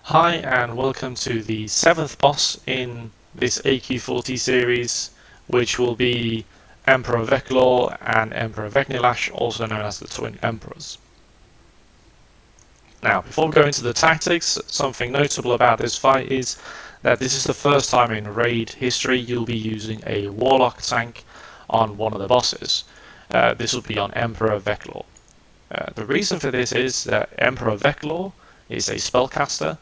Hi and welcome to the 7th boss in this AQ40 series, which will be Emperor Veclor and Emperor Vecnilash, also known as the Twin Emperors. Now, before we go into the tactics, something notable about this fight is that this is the first time in raid history you'll be using a Warlock tank on one of the bosses. This will be on Emperor Veclor. The reason for this is that Emperor Veclor is a spellcaster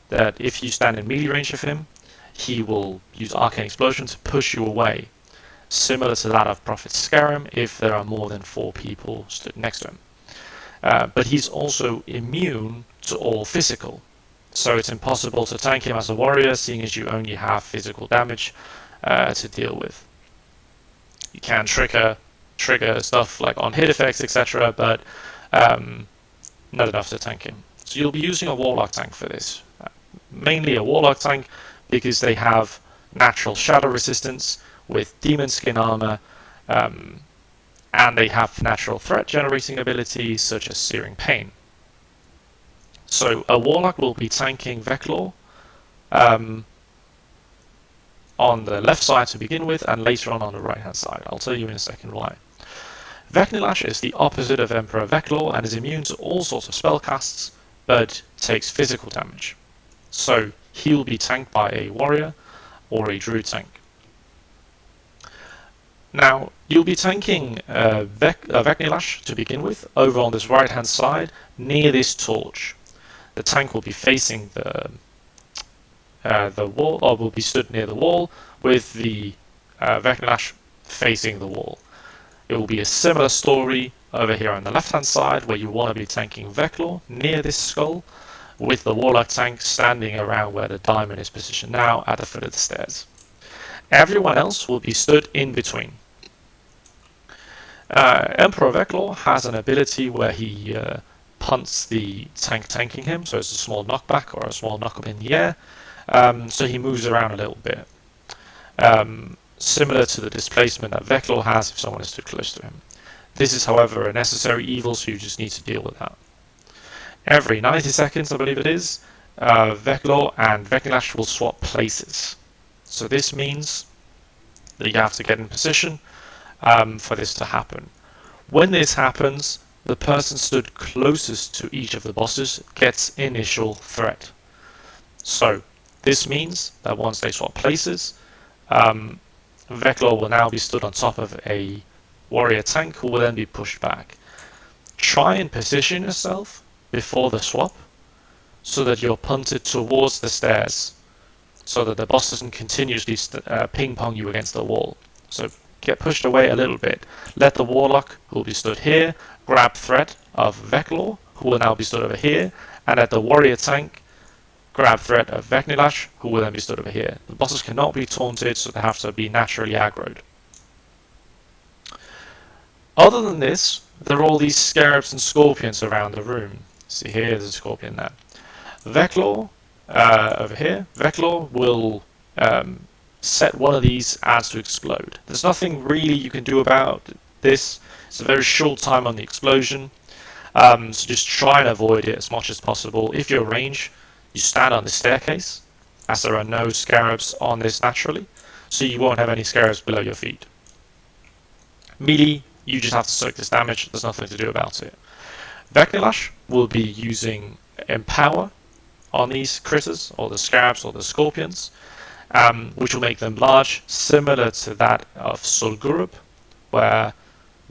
that if you stand in melee range of him, he will use Arcane Explosion to push you away, similar to that of Prophet Scarum if there are more than 4 people stood next to him. But he's also immune to all physical, so it's impossible to tank him as a warrior, seeing as you only have physical damage to deal with. You can trigger stuff like on hit effects, etc., but not enough to tank him. So you'll be using a Warlock tank for this. Mainly a Warlock tank because they have natural shadow resistance with demon skin armor, and they have natural threat generating abilities such as Searing Pain. So a Warlock will be tanking Veclor on the left side to begin with, and later on the right hand side. I'll tell you in a second why. Vecnilash is the opposite of Emperor Veclor and is immune to all sorts of spellcasts, but takes physical damage. So he'll be tanked by a warrior or a druid tank. Now you'll be tanking Vecnilash to begin with over on this right hand side near this torch. The tank will be facing the wall, or will be stood near the wall with the Vecnilash facing the wall. It will be a similar story over here on the left hand side where you want to be tanking Veclor near this skull, with the Warlock tank standing around where the diamond is positioned now at the foot of the stairs. Everyone else will be stood in between. Emperor Veclor has an ability where he punts the tank tanking him, so it's a small knockback or a small knock up in the air, so he moves around a little bit. Similar to the displacement that Veclor has if someone is too close to him. This is, however, a necessary evil, so you just need to deal with that. Every 90 seconds, I believe it is, Veclor and Vecnilash will swap places. So this means that you have to get in position for this to happen. When this happens, the person stood closest to each of the bosses gets initial threat. So this means that once they swap places, Veclor will now be stood on top of a warrior tank who will then be pushed back. Try and position yourself before the swap so that you're punted towards the stairs so that the boss doesn't continuously ping pong you against the wall. So get pushed away a little bit. Let the Warlock, who will be stood here, grab threat of Veclor, who will now be stood over here, and let the warrior tank grab threat of Vecnilash, who will then be stood over here. The bosses cannot be taunted, so they have to be naturally aggroed. Other than this, there are all these scarabs and scorpions around the room. See here, there's a scorpion there. Veclor, over here, Veclor will set one of these ads to explode. There's nothing really you can do about this. It's a very short time on the explosion, so just try and avoid it as much as possible. If you're range, you stand on the staircase, as there are no scarabs on this naturally, so you won't have any scarabs below your feet. Melee, you just have to soak this damage, there's nothing to do about it. Vecnilash will be using Empower on these critters, or the scarabs or the scorpions, which will make them large, similar to that of Solgurub, where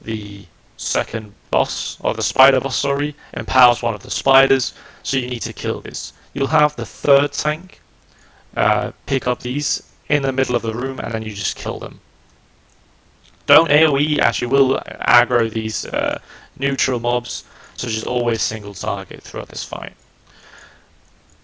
the second boss, or the spider boss, sorry, empowers one of the spiders, so you need to kill this. You'll have the third tank pick up these in the middle of the room, and then you just kill them. Don't AoE, as you will aggro these neutral mobs, so just always single target throughout this fight.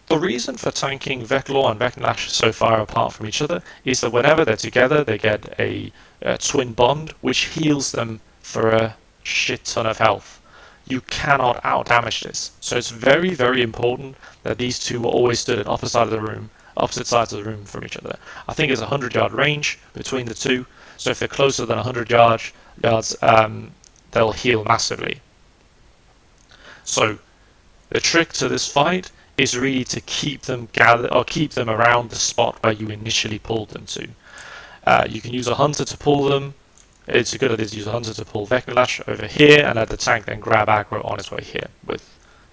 The reason for tanking Veclor and Vecnilash so far apart from each other is that whenever they're together, they get a twin bond, which heals them for a shit ton of health. You cannot out-damage this, so it's very, very important that these two are always stood at opposite sides of the room from each other. I think it's a 100-yard range between the two, so if they're closer than 100 yards, they'll heal massively. So the trick to this fight is really to keep them gathered or keep them around the spot where you initially pulled them to. You can use a hunter to pull them. It's a good idea to use a hunter to pull Vectorlash over here and let the tank then grab aggro on its way here with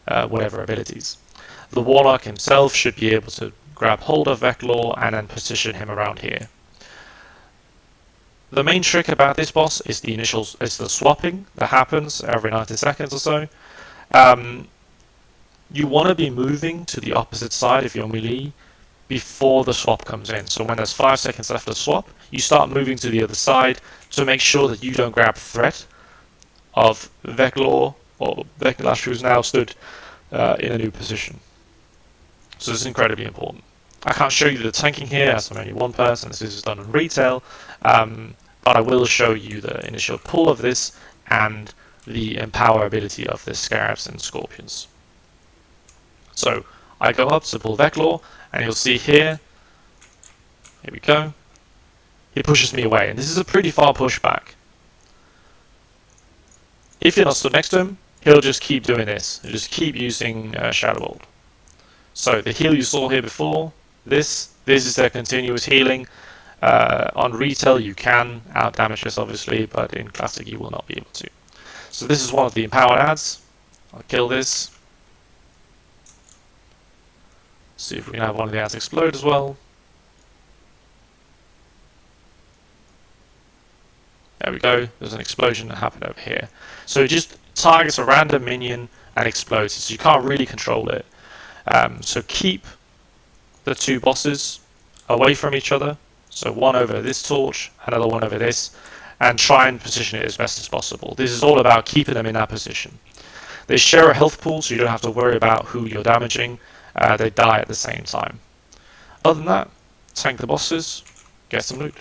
whatever abilities. The Warlock himself should be able to grab hold of Veclor and then position him around here. The main trick about this boss is the swapping that happens every 90 seconds or so. You want to be moving to the opposite side if you're melee before the swap comes in. So when there's 5 seconds left of the swap, you start moving to the other side to make sure that you don't grab threat of Veclor or Vectorlash, who's now stood in a new position. So this is incredibly important. I can't show you the tanking here as I'm only one person. This is done in retail, but I will show you the initial pull of this and the empower ability of the Scarabs and Scorpions. So I go up to pull Veclor, and you'll see here we go, he pushes me away, and this is a pretty far pushback. If you're not stood next to him, he'll just keep doing this, he'll just keep using Shadow Bolt. So the heal you saw here before, this is their continuous healing. On retail you can out damage this obviously, but in classic you will not be able to. So this is one of the empowered adds. I'll kill this. See if we can have one of the adds explode as well. There we go, there's an explosion that happened over here. So it just targets a random minion and explodes, so you can't really control it. So keep the two bosses away from each other. So one over this torch, another one over this, and try and position it as best as possible. This is all about keeping them in that position. They share a health pool, so you don't have to worry about who you're damaging. They die at the same time. Other than that, tank the bosses, get some loot.